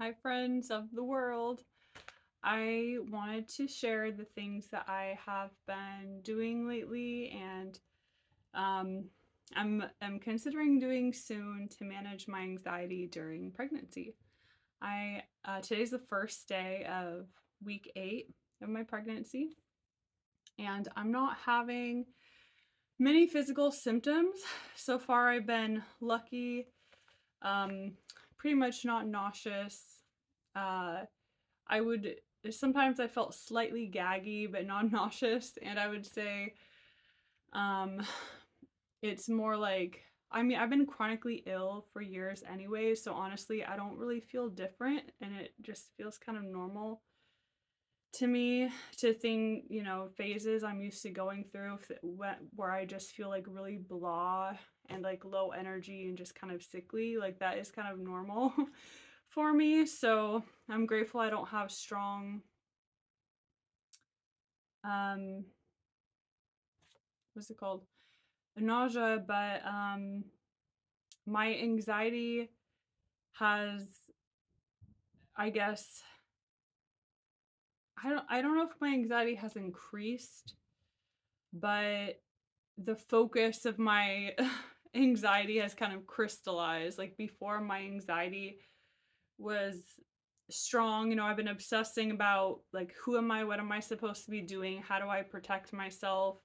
Hi, friends of the world. I wanted to share the things that I have been doing lately and um, I'm considering doing soon to manage my anxiety during pregnancy. I Today's the first day of week 8 of my pregnancy, and I'm not having many physical symptoms. So far, I've been lucky, um, pretty much not nauseous. Uh, I would Sometimes I felt slightly gaggy but not nauseous, and I would say um it's more like, I mean, I've been chronically ill for years anyway, so honestly, I don't really feel different, and it just feels kind of normal to me to think, phases I'm used to going through where I just feel like really blah and like low energy and just kind of sickly. Like that is kind of normal for me. So I'm grateful I don't have strong um what's it called, nausea, but my anxiety has, I guess, I don't know if my anxiety has increased, but the focus of my anxiety has kind of crystallized. Like before, my anxiety was strong. I've been obsessing about like, who am I, what am I supposed to be doing, how do I protect myself,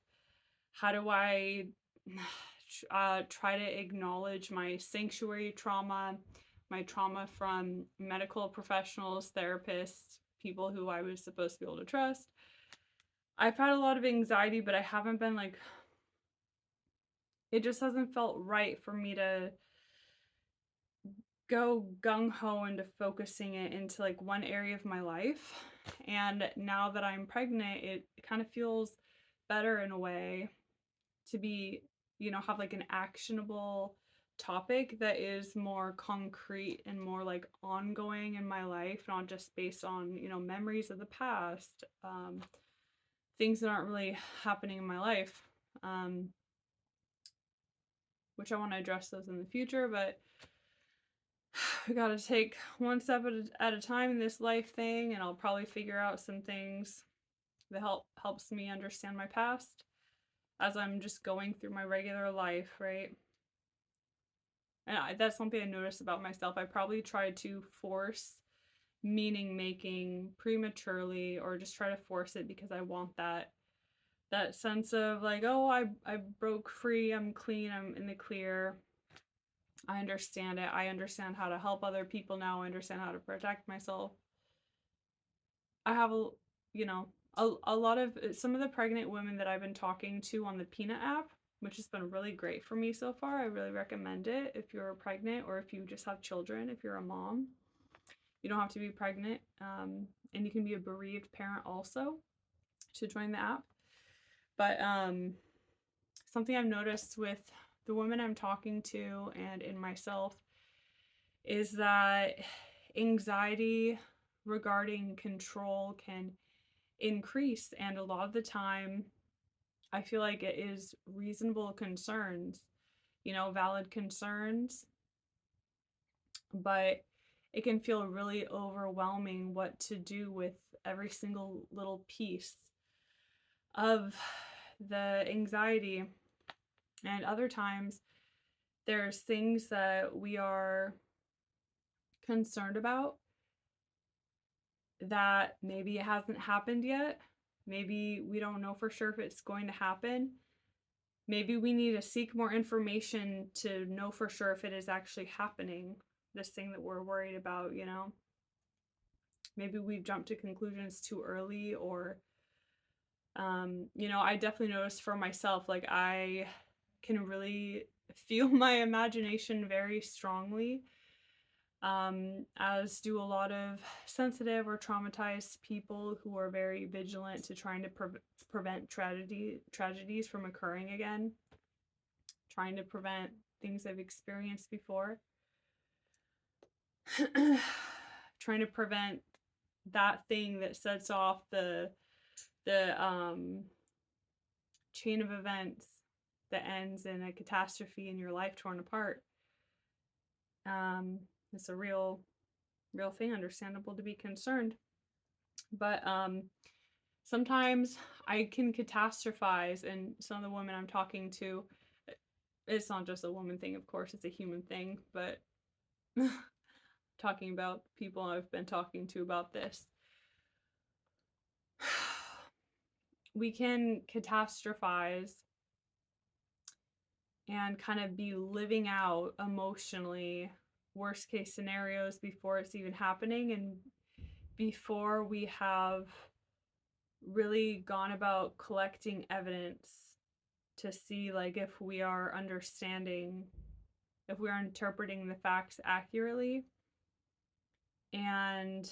how do I try to acknowledge my sanctuary trauma, my trauma from medical professionals, therapists, people who I was supposed to be able to trust. I've had a lot of anxiety, but I haven't been like, it just hasn't felt right for me to go gung ho into focusing it into like one area of my life. And now that I'm pregnant, it kind of feels better in a way to be, have like an actionable topic that is more concrete and more like ongoing in my life, not just based on, memories of the past, things that aren't really happening in my life, um, which I want to address those in the future. But we got to take one step at a time in this life thing, and I'll probably figure out some things that helps me understand my past as I'm just going through my regular life, right? And that's something I noticed about myself. I probably try to force meaning making prematurely, or just try to force it because I want that sense of like, oh, I broke free, I'm clean, I'm in the clear. I understand it. I understand how to help other people now. I understand how to protect myself. I have you know, a lot of some of the pregnant women that I've been talking to on the Peanut app, which has been really great for me so far. I really recommend it if you're pregnant or if you just have children, if you're a mom. You don't have to be pregnant, and you can be a bereaved parent also to join the app. But something I've noticed with the women I'm talking to and in myself is that anxiety regarding control can increase. And a lot of the time, I feel like it is reasonable concerns, valid concerns, but it can feel really overwhelming what to do with every single little piece of the anxiety. And other times, there's things that we are concerned about that maybe it hasn't happened yet. Maybe we don't know for sure if it's going to happen. Maybe we need to seek more information to know for sure if it is actually happening, this thing that we're worried about. Maybe we've jumped to conclusions too early, or, I definitely noticed for myself, like, I can really feel my imagination very strongly, as do a lot of sensitive or traumatized people who are very vigilant to trying to prevent tragedies from occurring again, trying to prevent things they've experienced before, trying to prevent that thing that sets off the chain of events that ends in a catastrophe and your life torn apart. It's a real real thing, understandable to be concerned. But sometimes I can catastrophize, and some of the women I'm talking to, it's not just a woman thing, of course, it's a human thing, but talking about people I've been talking to about this, we can catastrophize and kind of be living out emotionally worst case scenarios before it's even happening, and before we have really gone about collecting evidence to see like if we are understanding, if we are interpreting the facts accurately. And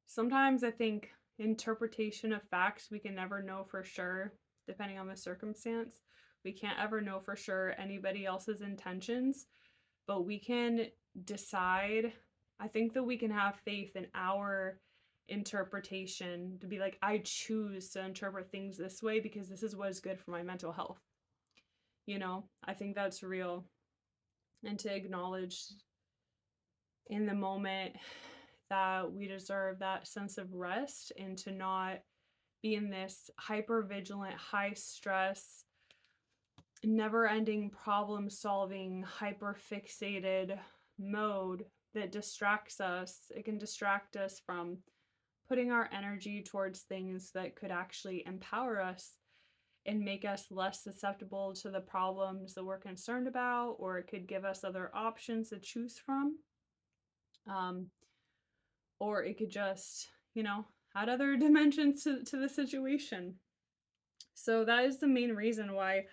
sometimes I think interpretation of facts, we can never know for sure, depending on the circumstance. We can't ever know for sure anybody else's intentions, but we can decide. I think that we can have faith in our interpretation to be like, I choose to interpret things this way because this is what is good for my mental health. You know, I think that's real. And to acknowledge in the moment that we deserve that sense of rest, and to not be in this hyper vigilant, high stress, never ending problem solving, hyper fixated mode that distracts us. It can distract us from putting our energy towards things that could actually empower us and make us less susceptible to the problems that we're concerned about, or it could give us other options to choose from. Um, or it could just, add other dimensions to the situation. So that is the main reason why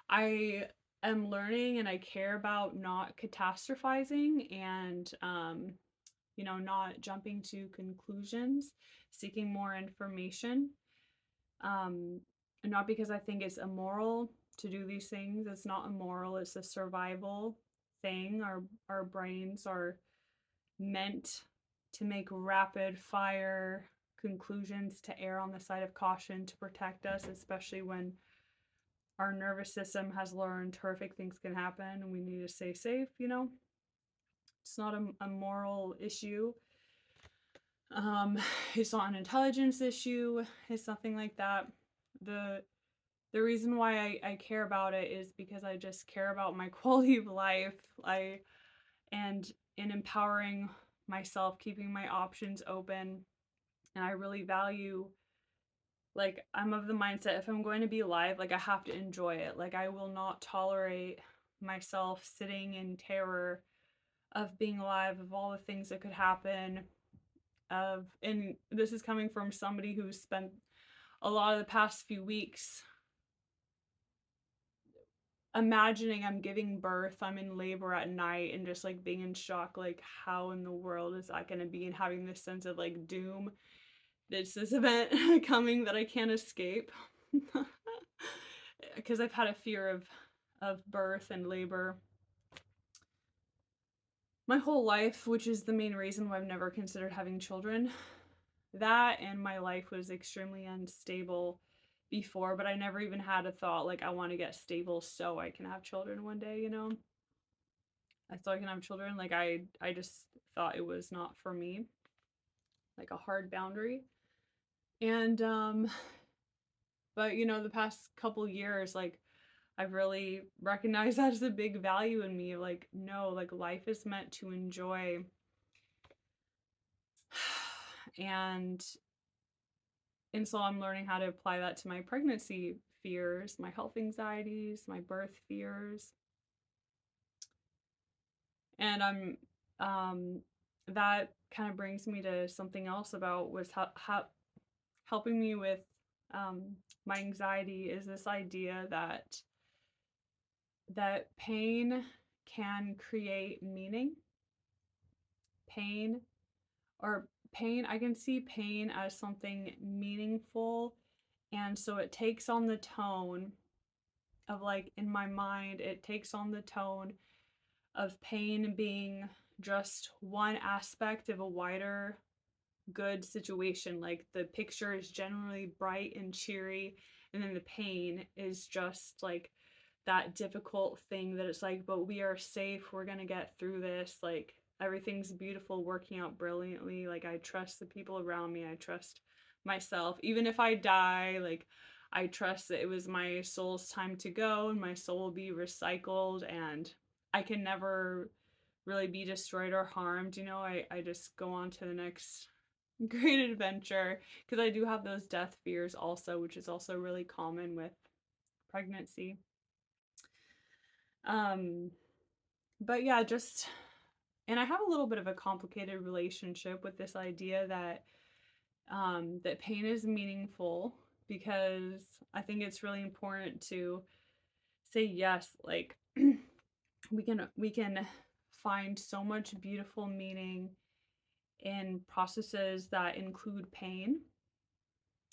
I am learning and I care about not catastrophizing and, not jumping to conclusions, seeking more information. Um, Not because I think it's immoral to do these things. It's not immoral. It's a survival thing. Our brains are meant to make rapid fire conclusions, to err on the side of caution, to protect us, especially when our nervous system has learned horrific things can happen and we need to stay safe. It's not a moral issue. It's not an intelligence issue. It's nothing like that. The reason why I care about it is because I just care about my quality of life. And in empowering myself, keeping my options open. And I really value, like, I'm of the mindset, if I'm going to be alive, like, I have to enjoy it. Like, I will not tolerate myself sitting in terror of being alive, of all the things that could happen. And this is coming from somebody who's spent a lot of the past few weeks imagining I'm giving birth, I'm in labor at night, and just like being in shock, like, how in the world is that going to be, and having this sense of like doom. There's this event coming that I can't escape. Because I've had a fear of birth and labor my whole life, which is the main reason why I've never considered having children. That, and my life was extremely unstable before, but I never even had a thought like I want to get stable so I can have children one day. So I can have children. Like I just thought it was not for me, like a hard boundary. And but the past couple years, like, I've really recognized that as a big value in me. Like, no, like, life is meant to enjoy. and and so I'm learning how to apply that to my pregnancy fears, my health anxieties, my birth fears. And I'm that kind of brings me to something else about was how helping me with my anxiety, is this idea that pain can create meaning. Pain or pain, I can see pain as something meaningful. And so it takes on the tone of, like, in my mind, it takes on the tone of pain being just one aspect of a wider good situation. Like, the picture is generally bright and cheery, and then the pain is just like that difficult thing that it's like, but we are safe. We're going to get through this. Like everything's beautiful, working out brilliantly. Like I trust the people around me. I trust myself. Even if I die, like I trust that it was my soul's time to go and my soul will be recycled and I can never really be destroyed or harmed. I just go on to the next great adventure because I do have those death fears also, which is also really common with pregnancy. Um, but yeah, and I have a little bit of a complicated relationship with this idea that pain is meaningful because I think it's really important to say yes, like we can find so much beautiful meaning in processes that include pain,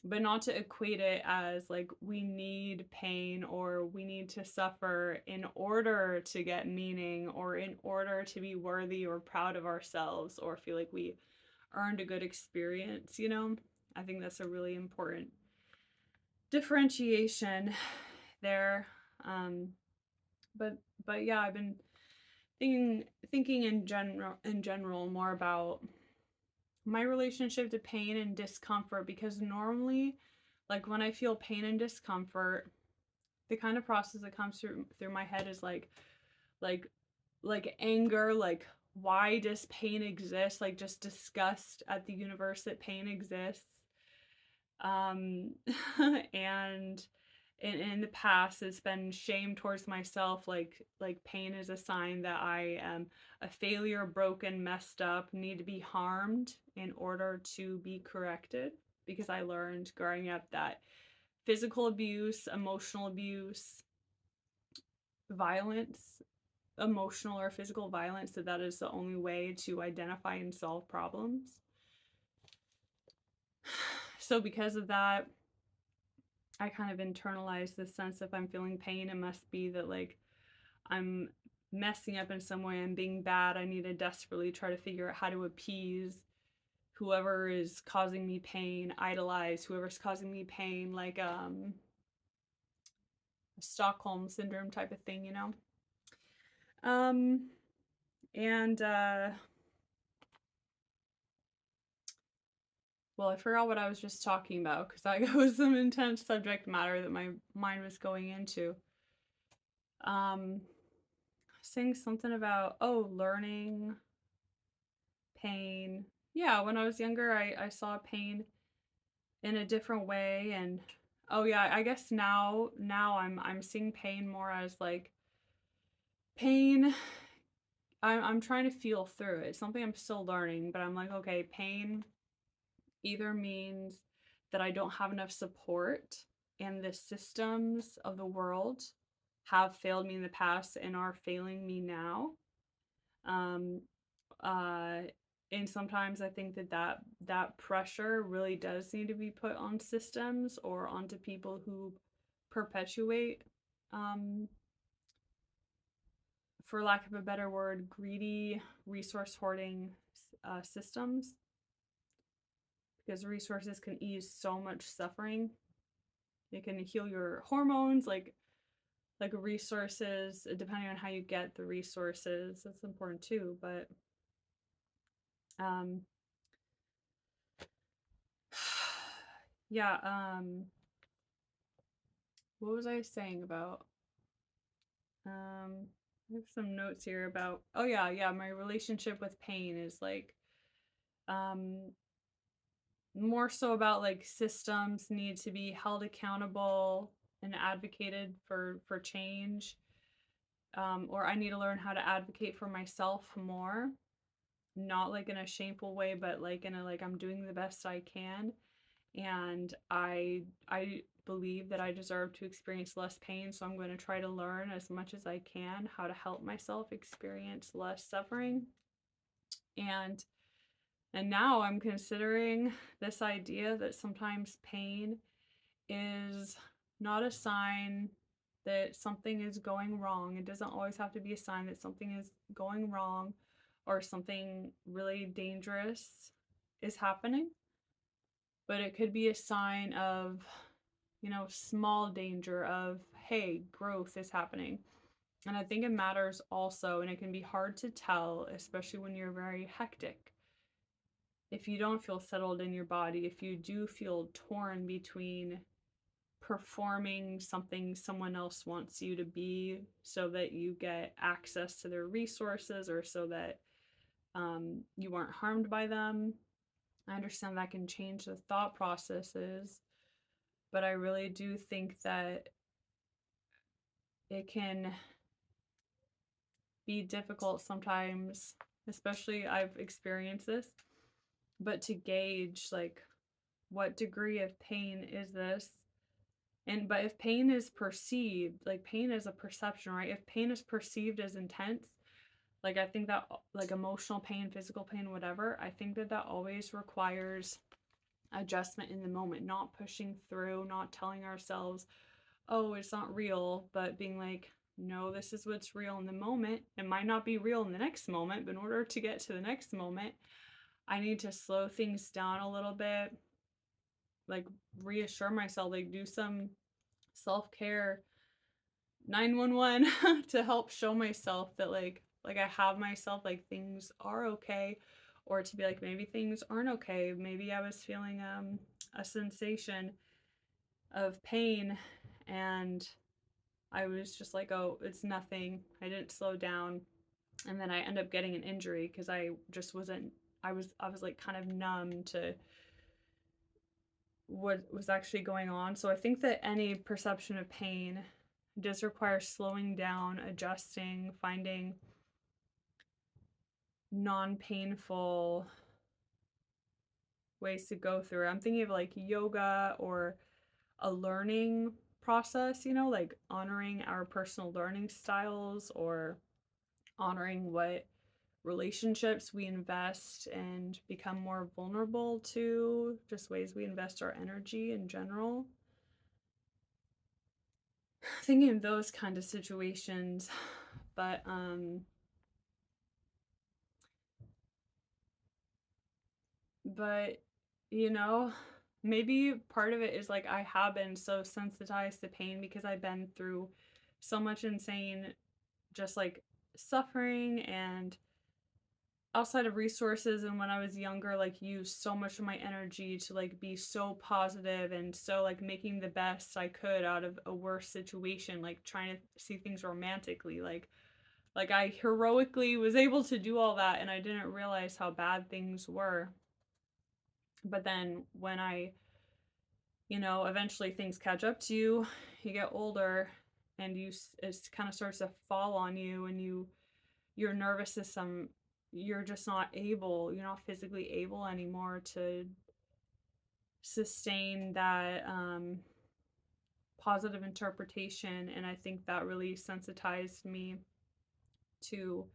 but not to equate it as like we need pain or we need to suffer in order to get meaning or in order to be worthy or proud of ourselves or feel like we earned a good experience. I think that's a really important differentiation there. um but yeah, I've been thinking in general more about my relationship to pain and discomfort, because normally, like when I feel pain and discomfort, the kind of process that comes through my head is like anger, like why does pain exist, like just disgust at the universe that pain exists. um and in the past it's been shame towards myself, like pain is a sign that I am a failure, broken, messed up, need to be harmed in order to be corrected, because I learned growing up that physical abuse, emotional abuse, violence, emotional or physical violence, that is the only way to identify and solve problems. So because of that, I kind of internalized this sense, if I'm feeling pain, it must be that like I'm messing up in some way, I'm being bad. I need to desperately try to figure out how to appease whoever is causing me pain, idolize whoever's causing me pain, like a Stockholm syndrome type of thing. Um and well, I forgot what I was just talking about because that was some intense subject matter that my mind was going into. Saying something about, learning pain. Yeah, when I was younger, I saw pain in a different way, and oh yeah, I guess now I'm seeing pain more as like pain. I'm trying to feel through it. It's something I'm still learning, but I'm like, okay, pain either means that I don't have enough support and the systems of the world have failed me in the past and are failing me now. Um, uh, and sometimes I think that pressure really does need to be put on systems or onto people who perpetuate, um, for lack of a better word, greedy, resource hoarding systems, because resources can ease so much suffering. It can heal your hormones, like resources, depending on how you get the resources. That's important too. But um, yeah. What was I saying about? I have some notes here about. Oh yeah. My relationship with pain is like um more so about like systems need to be held accountable and advocated for change. Or I need to learn how to advocate for myself more, not like in a shameful way, but like in a like I'm doing the best I can, and I believe that I deserve to experience less pain, so I'm going to try to learn as much as I can how to help myself experience less suffering. And now I'm considering this idea that sometimes pain is not a sign that something is going wrong. It doesn't always have to be a sign that something is going wrong or something really dangerous is happening, but it could be a sign of, small danger of, hey, growth is happening. And I think it matters also, and it can be hard to tell, especially when you're very hectic. If you don't feel settled in your body, if you do feel torn between performing something someone else wants you to be so that you get access to their resources or so that you aren't harmed by them. I understand that can change the thought processes, but I really do think that it can be difficult sometimes, especially I've experienced this, but to gauge like what degree of pain is this? And but if pain is perceived, like pain is a perception, right? If pain is perceived as intense, like I think that like emotional pain, physical pain, whatever, I think that that always requires adjustment in the moment, not pushing through, not telling ourselves, oh, it's not real, but being like, no, this is what's real in the moment. It might not be real in the next moment, but in order to get to the next moment, I need to slow things down a little bit, like reassure myself, like do some self-care 911 to help show myself that like I have myself, like things are okay, or to be like maybe things aren't okay. Maybe I was feeling a sensation of pain and I was just like, oh, it's nothing. I didn't slow down. And then I end up getting an injury because I just wasn't I was like kind of numb to what was actually going on. So I think that any perception of pain does require slowing down, adjusting, finding non-painful ways to go through. I'm thinking of like yoga or a learning process, you know, like honoring our personal learning styles or honoring what relationships we invest and become more vulnerable to, just ways we invest our energy in general. Thinking of those kind of situations, but but you know, maybe part of it is like I have been so sensitized to pain because I've been through so much insane just like suffering and outside of resources, and when I was younger like used so much of my energy to like be so positive and so like making the best I could out of a worse situation, like trying to see things romantically, like I heroically was able to do all that and I didn't realize how bad things were. But then when I, you know, eventually things catch up to you, you get older and it kind of starts to fall on you, and your nervous system, you're not physically able anymore to sustain that positive interpretation. And I think that really sensitized me to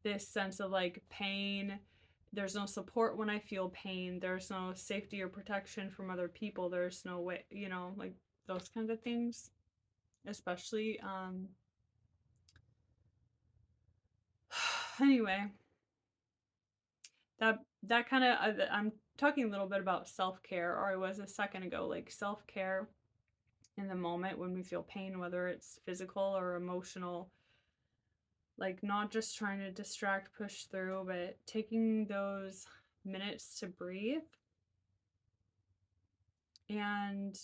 this sense of like pain. There's no support when I feel pain. There's no safety or protection from other people. There's no way, you know, like those kinds of things, especially. Anyway, that kind of I'm talking a little bit about self-care, or I was a second ago, like self-care in the moment when we feel pain, whether it's physical or emotional, like not just trying to distract, push through, but taking those minutes to breathe. And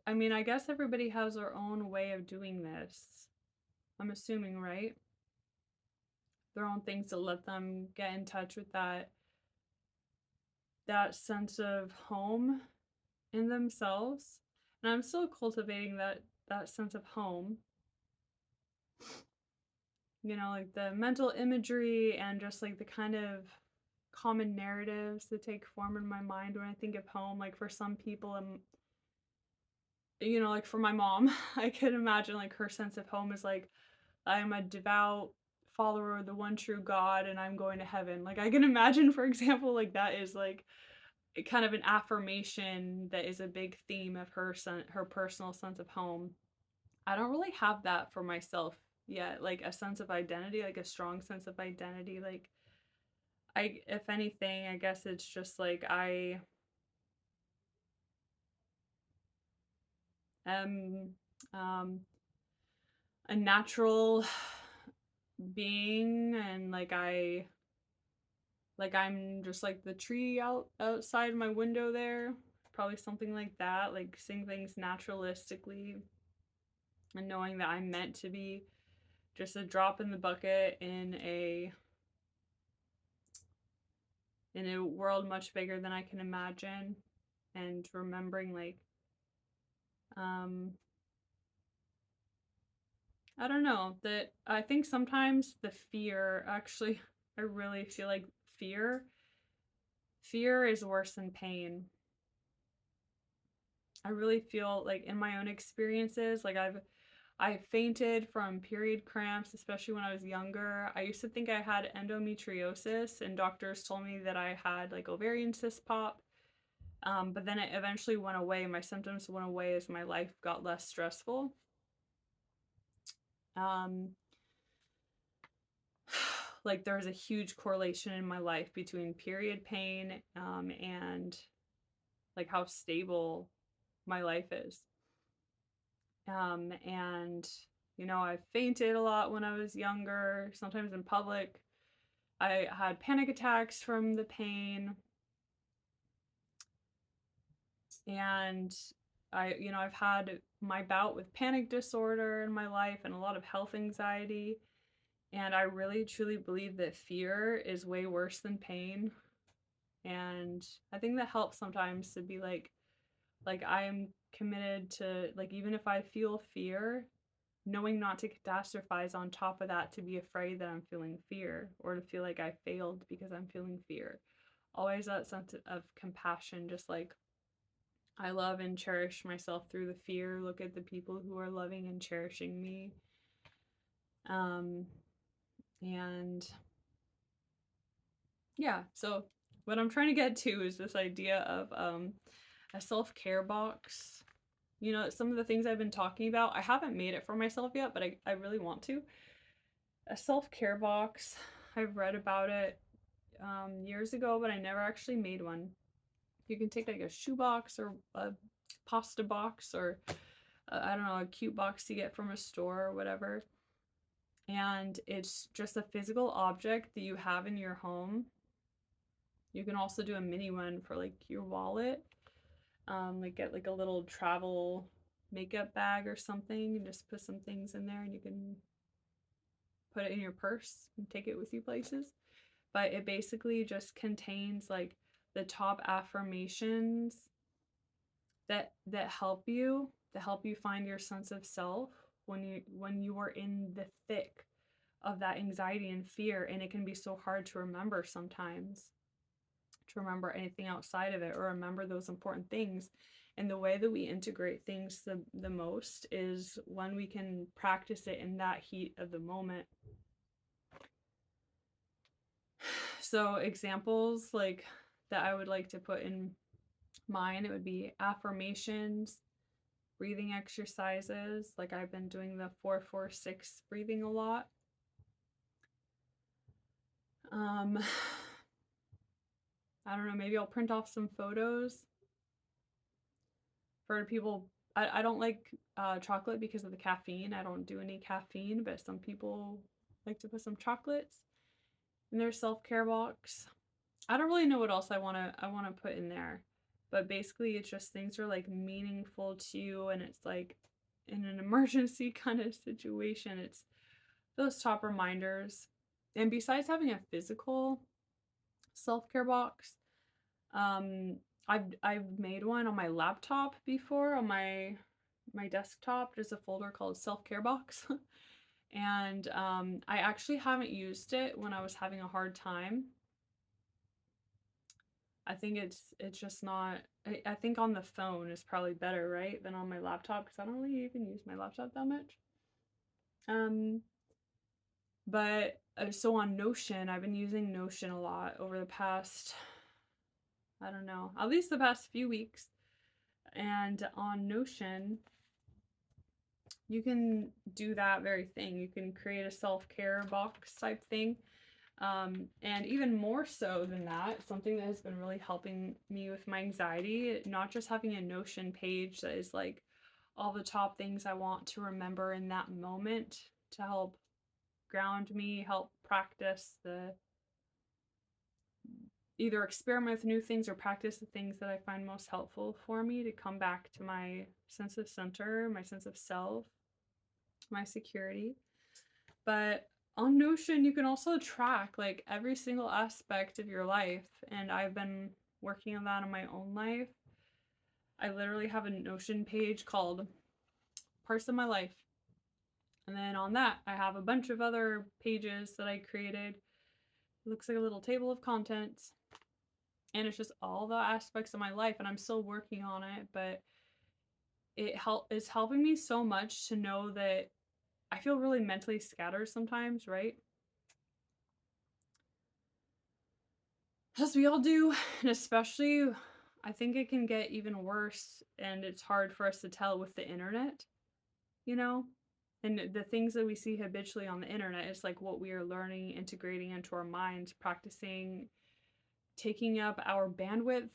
I mean, I guess everybody has their own way of doing this. I'm assuming, right? Their own things to let them get in touch with that sense of home in themselves. And I'm still cultivating that sense of home. You know, like the mental imagery and just like the kind of common narratives that take form in my mind when I think of home. Like for some people, you know, like for my mom, I could imagine like her sense of home is like, I'm a devout follower of the one true God and I'm going to heaven. Like I can imagine, for example, like that is like kind of an affirmation that is a big theme of her personal sense of home. I don't really have that for myself yet, like a sense of identity, like a strong sense of identity. Like if anything, I guess it's just like I am a natural being, and I'm just like the tree outside my window there. Probably something like that, like seeing things naturalistically and knowing that I'm meant to be just a drop in the bucket in a world much bigger than I can imagine, and remembering like um I don't know, that I think sometimes the fear actually I really feel like fear is worse than pain. I really feel like in my own experiences, like I fainted from period cramps, especially when I was younger. I used to think I had endometriosis, and doctors told me that I had like ovarian cyst pop. But then it eventually went away. My symptoms went away as my life got less stressful. Um, like there was a huge correlation in my life between period pain and like how stable my life is. And I fainted a lot when I was younger, sometimes in public. I had panic attacks from the pain, and I've had my bout with panic disorder in my life and a lot of health anxiety. And I really truly believe that fear is way worse than pain. And I think that helps sometimes to be like I am committed to, like, even if I feel fear, knowing not to catastrophize on top of that, to be afraid that I'm feeling fear or to feel like I failed because I'm feeling fear. Always that sense of compassion, just like I love and cherish myself through the fear. Look at the people who are loving and cherishing me. Um, and yeah, so what I'm trying to get to is this idea of a self-care box. Some of the things I've been talking about, I haven't made it for myself yet, but I really want to. A self-care box. I've read about it years ago, but I never actually made one. You can take like a shoe box or a pasta box, or I don't know, a cute box you get from a store or whatever. And it's just a physical object that you have in your home. You can also do a mini one for like your wallet. Like get like a little travel makeup bag or something and just put some things in there, and you can put it in your purse and take it with you places. But it basically just contains like the top affirmations that help you find your sense of self when you are in the thick of that anxiety and fear, and it can be so hard to remember sometimes, to remember anything outside of it or remember those important things. And the way that we integrate things the most is when we can practice it in that heat of the moment. So examples like that I would like to put in mine, it would be affirmations, breathing exercises. Like I've been doing the 4-4-6 breathing a lot. I don't know, maybe I'll print off some photos for people. I don't like chocolate because of the caffeine. I don't do any caffeine, but some people like to put some chocolates in their self-care box. I don't really know what else I wanna put in there, but basically it's just things are like meaningful to you, and it's like in an emergency kind of situation. It's those top reminders. And besides having a physical self-care box, um, I've made one on my laptop before, on my desktop. There's a folder called self-care box. And I actually haven't used it when I was having a hard time. I think it's just not. I think on the phone is probably better, right, than on my laptop, because I don't really even use my laptop that much. Um, but so on Notion, I've been using Notion a lot over the past, I don't know, at least the past few weeks. And on Notion, you can do that very thing. You can create a self-care box type thing. And even more so than that, something that has been really helping me with my anxiety, not just having a Notion page that is like all the top things I want to remember in that moment to help ground me, help practice the either experiment with new things or practice the things that I find most helpful for me to come back to my sense of center, my sense of self, my security. But on Notion, you can also track like every single aspect of your life. And I've been working on that in my own life. I literally have a Notion page called Parts of My Life. And then on that, I have a bunch of other pages that I created. It looks like a little table of contents. And it's just all the aspects of my life. And I'm still working on it, but it's helping me so much to know that I feel really mentally scattered sometimes, right? As we all do, and especially I think it can get even worse and it's hard for us to tell with the internet, you know? And the things that we see habitually on the internet is like what we are learning, integrating into our minds, practicing, taking up our bandwidth,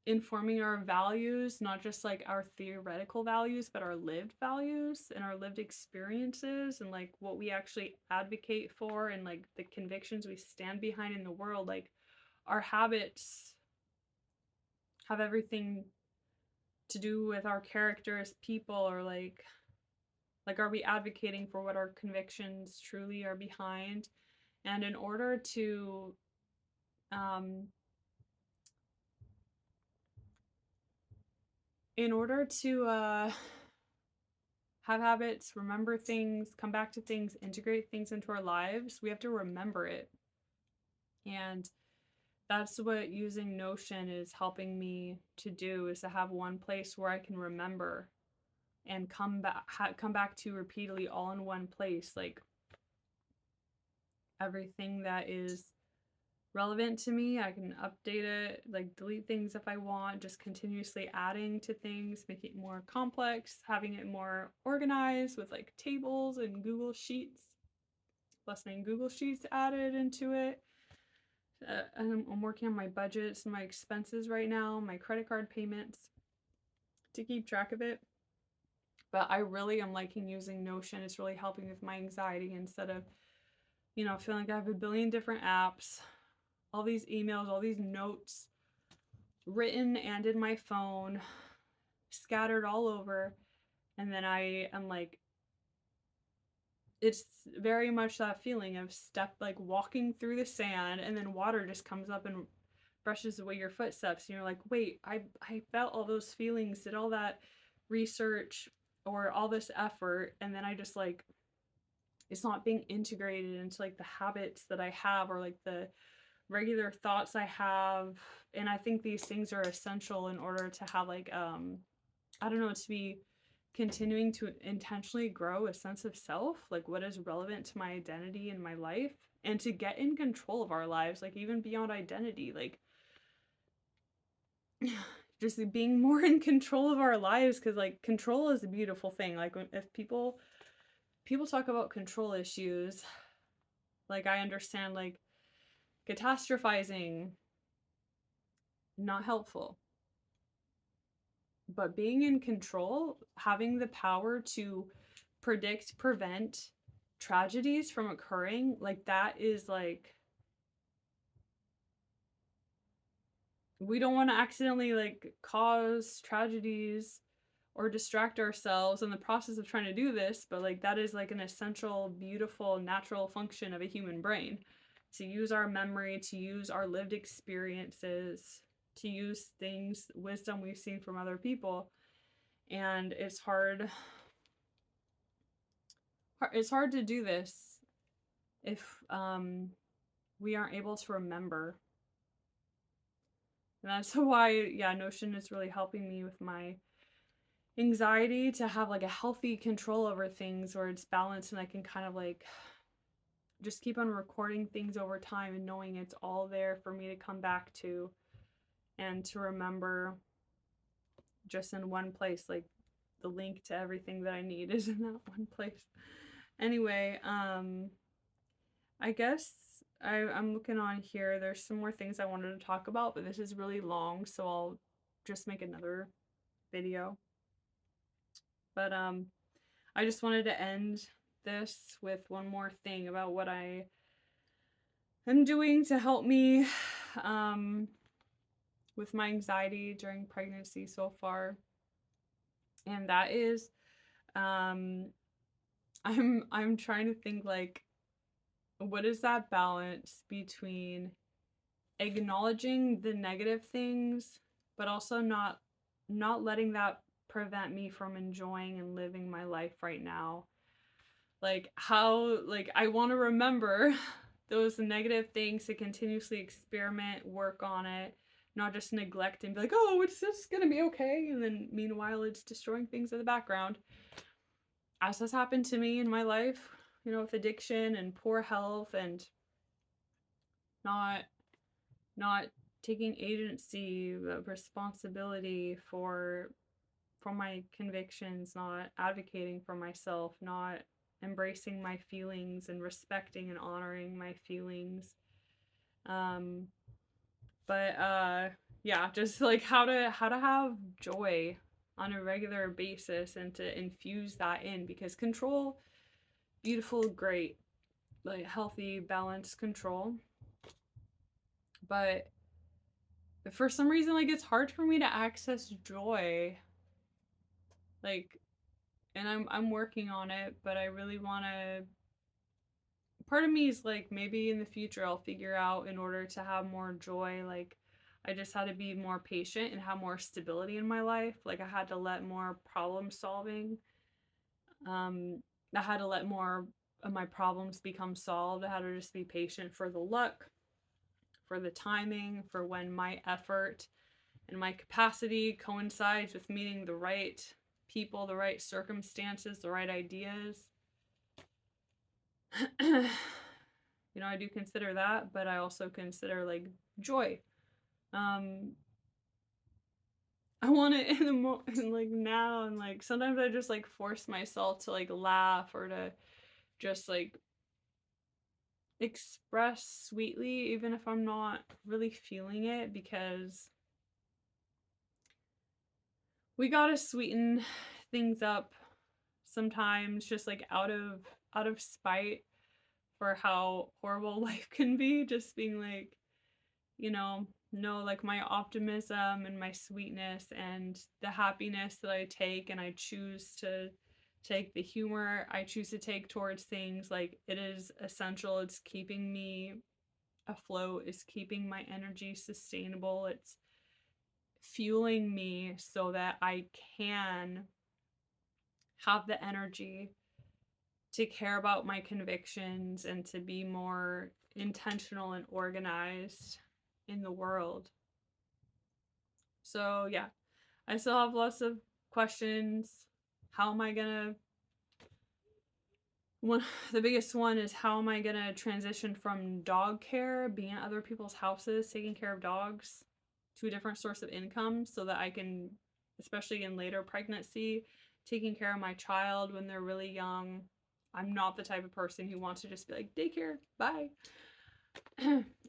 informing our values, not just like our theoretical values, but our lived values and our lived experiences and like what we actually advocate for and like the convictions we stand behind in the world. Like our habits have everything to do with our character as people, or like are we advocating for what our convictions truly are behind? And um in order to have habits, remember things, come back to things, integrate things into our lives, we have to remember it. And that's what using Notion is helping me to do, is to have one place where I can remember and come back to repeatedly, all in one place, like everything that is relevant to me. I can update it, like delete things if I want, just continuously adding to things, making it more complex, having it more organized with like tables and Google Sheets, lessening Google Sheets added into it. And I'm working on my budgets and my expenses right now, my credit card payments, to keep track of it. But I really am liking using Notion. It's really helping with my anxiety instead of, feeling like I have a billion different apps, all these emails, all these notes written and in my phone, scattered all over. And then I am like, it's very much that feeling of like walking through the sand and then water just comes up and brushes away your footsteps. And you're like, wait, I felt all those feelings, did all that research or all this effort. And then I just like, it's not being integrated into like the habits that I have or like the regular thoughts I have. And I think these things are essential in order to have like I don't know, to be continuing to intentionally grow a sense of self, like what is relevant to my identity in my life, and to get in control of our lives, like even beyond identity, like just being more in control of our lives, because like control is a beautiful thing. Like if people talk about control issues, like I understand like catastrophizing, not helpful. But being in control, having the power to predict, prevent tragedies from occurring, like that is like, we don't want to accidentally like cause tragedies or distract ourselves in the process of trying to do this, but like that is like an essential, beautiful, natural function of a human brain, to use our memory, to use our lived experiences, to use things, wisdom we've seen from other people. And it's hard to do this if we aren't able to remember. And that's why, yeah, Notion is really helping me with my anxiety, to have like a healthy control over things where it's balanced and I can kind of like just keep on recording things over time and knowing it's all there for me to come back to and to remember, just in one place. Like the link to everything that I need is in that one place. Anyway, I guess I'm looking on here. There's some more things I wanted to talk about, but this is really long, so I'll just make another video. But I just wanted to end this with one more thing about what I am doing to help me um, with my anxiety during pregnancy so far. And that is um, I'm trying to think like what is that balance between acknowledging the negative things but also not letting that prevent me from enjoying and living my life right now. Like how like I want to remember those negative things to continuously experiment, work on it, not just neglect and be like, oh, it's just gonna be okay. And then meanwhile, it's destroying things in the background. As has happened to me in my life, with addiction and poor health and not not taking agency, responsibility for my convictions, not advocating for myself, not embracing my feelings and respecting and honoring my feelings. Um, but yeah, just like how to have joy on a regular basis and to infuse that in, because control, beautiful, great, like healthy, balanced control. But for some reason, like it's hard for me to access joy. Like, and I'm working on it, but I really want to. Part of me is like maybe in the future I'll figure out in order to have more joy, like I just had to be more patient and have more stability in my life. Like I had to let more problem solving. Um, I had to let more of my problems become solved. I had to just be patient for the luck, for the timing, for when my effort and my capacity coincides with meeting the right people, the right circumstances, the right ideas. I do consider that, but I also consider like joy. Um, I want it in the like now, and like sometimes I just like force myself to like laugh or to just like express sweetly, even if I'm not really feeling it, because we gotta sweeten things up sometimes, just like out of spite for how horrible life can be. Just being like, no, like my optimism and my sweetness and the happiness that I take, and I choose to take the humor I choose to take towards things, like it is essential. It's keeping me afloat, it's keeping my energy sustainable, it's fueling me so that I can have the energy to care about my convictions and to be more intentional and organized in the world. So, yeah, I still have lots of questions. How am I gonna one the biggest one is how am I gonna transition from dog care, being at other people's houses, taking care of dogs, to a different source of income so that I can, especially in later pregnancy, taking care of my child when they're really young. I'm not the type of person who wants to just be like, daycare, bye.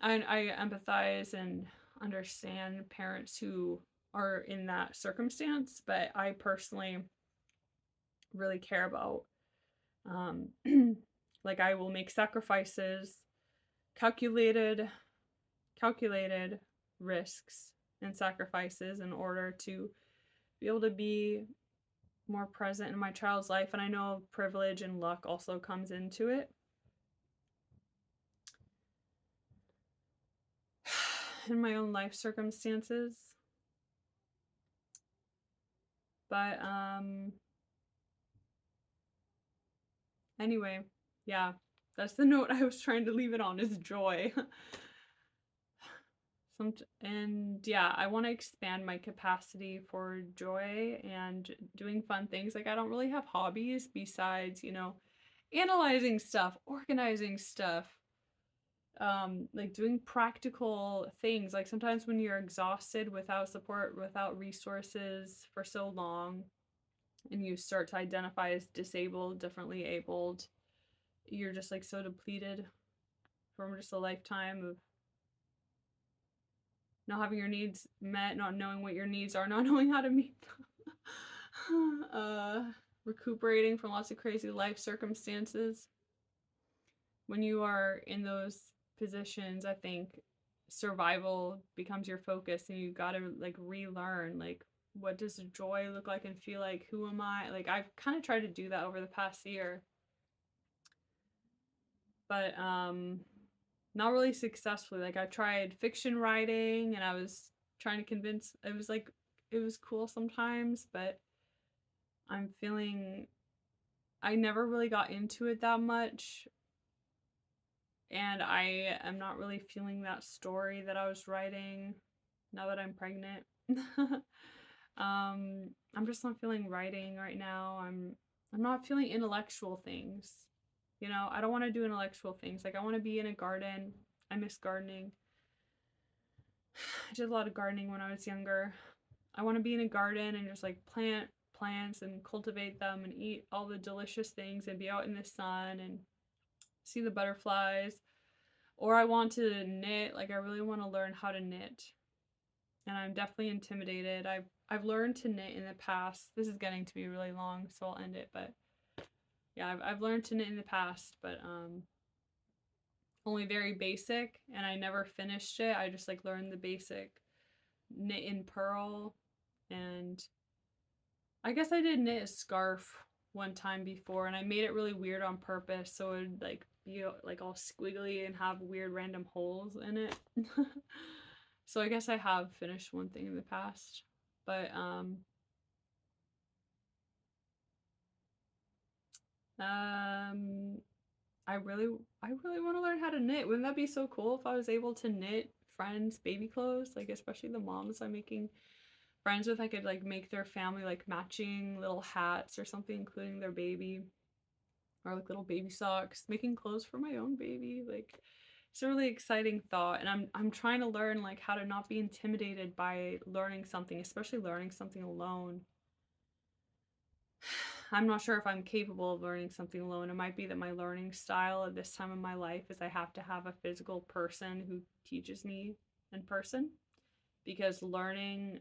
I empathize and understand parents who are in that circumstance, but I personally really care about um, like I will make sacrifices, calculated calculated risks and sacrifices in order to be able to be more present in my child's life. And I know privilege and luck also comes into it. In my own life circumstances. But anyway, yeah, that's the note I was trying to leave it on, is joy. And yeah, I want to expand my capacity for joy and doing fun things. Like I don't really have hobbies besides, analyzing stuff, organizing stuff, like doing practical things. Like sometimes when you're exhausted, without support, without resources for so long, and you start to identify as disabled, differently abled, you're just like so depleted from just a lifetime of not having your needs met, not knowing what your needs are, not knowing how to meet them. recuperating from lots of crazy life circumstances. When you are in those positions, I think survival becomes your focus, and you got to like relearn like what does joy look like and feel like, who am I? Like I've kind of tried to do that over the past year, but not really successfully. Like I tried fiction writing and I was trying to convince, it was like it was cool sometimes, but I'm feeling I never really got into it that much, and I am not really feeling that story that I was writing now that I'm pregnant. I'm just not feeling writing right now. I'm not feeling intellectual things. You know, I don't want to do intellectual things. Like I want to be in a garden. I miss gardening. I did a lot of gardening when I was younger. I want to be in a garden and just like plant plants and cultivate them and eat all the delicious things and be out in the sun and see the butterflies. Or I want to knit. Like I really want to learn how to knit. And I'm definitely intimidated. I've learned to knit in the past. This is getting to be really long, so I'll end it, but yeah, I've learned to knit in the past, but only very basic, and I never finished it. I just like learned the basic knit and purl, and I guess I did knit a scarf one time before, and I made it really weird on purpose so it would like be like all squiggly and have weird random holes in it. So I guess I have finished one thing in the past, but um I really want to learn how to knit. Wouldn't that be so cool if I was able to knit friends' baby clothes? Like especially the moms I'm making friends with, I could like make their family like matching little hats or something, including their baby, or like little baby socks, making clothes for my own baby. Like it's a really exciting thought, and I'm trying to learn like how to not be intimidated by learning something, especially learning something alone. I'm not sure if I'm capable of learning something alone. It might be that my learning style at this time of my life is I have to have a physical person who teaches me in person, because learning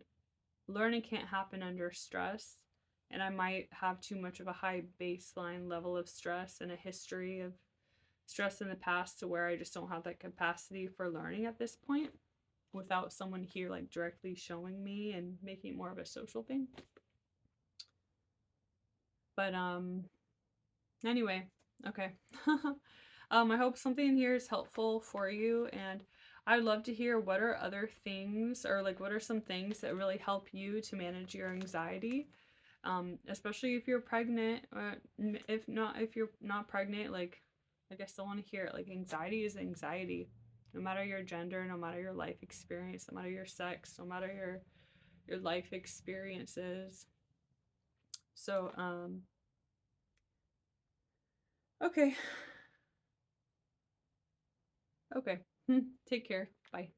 can't happen under stress, and I might have too much of a high baseline level of stress and a history of stress in the past to where I just don't have that capacity for learning at this point without someone here like directly showing me and making it more of a social thing. But anyway, okay. I hope something in here is helpful for you, and I'd love to hear what are other things, or like what are some things that really help you to manage your anxiety, especially if you're pregnant, or if you're not pregnant, like I guess I want to hear it. Like anxiety is anxiety, no matter your gender, no matter your life experience, no matter your sex, no matter your life experiences. So okay. Okay. Take care. Bye.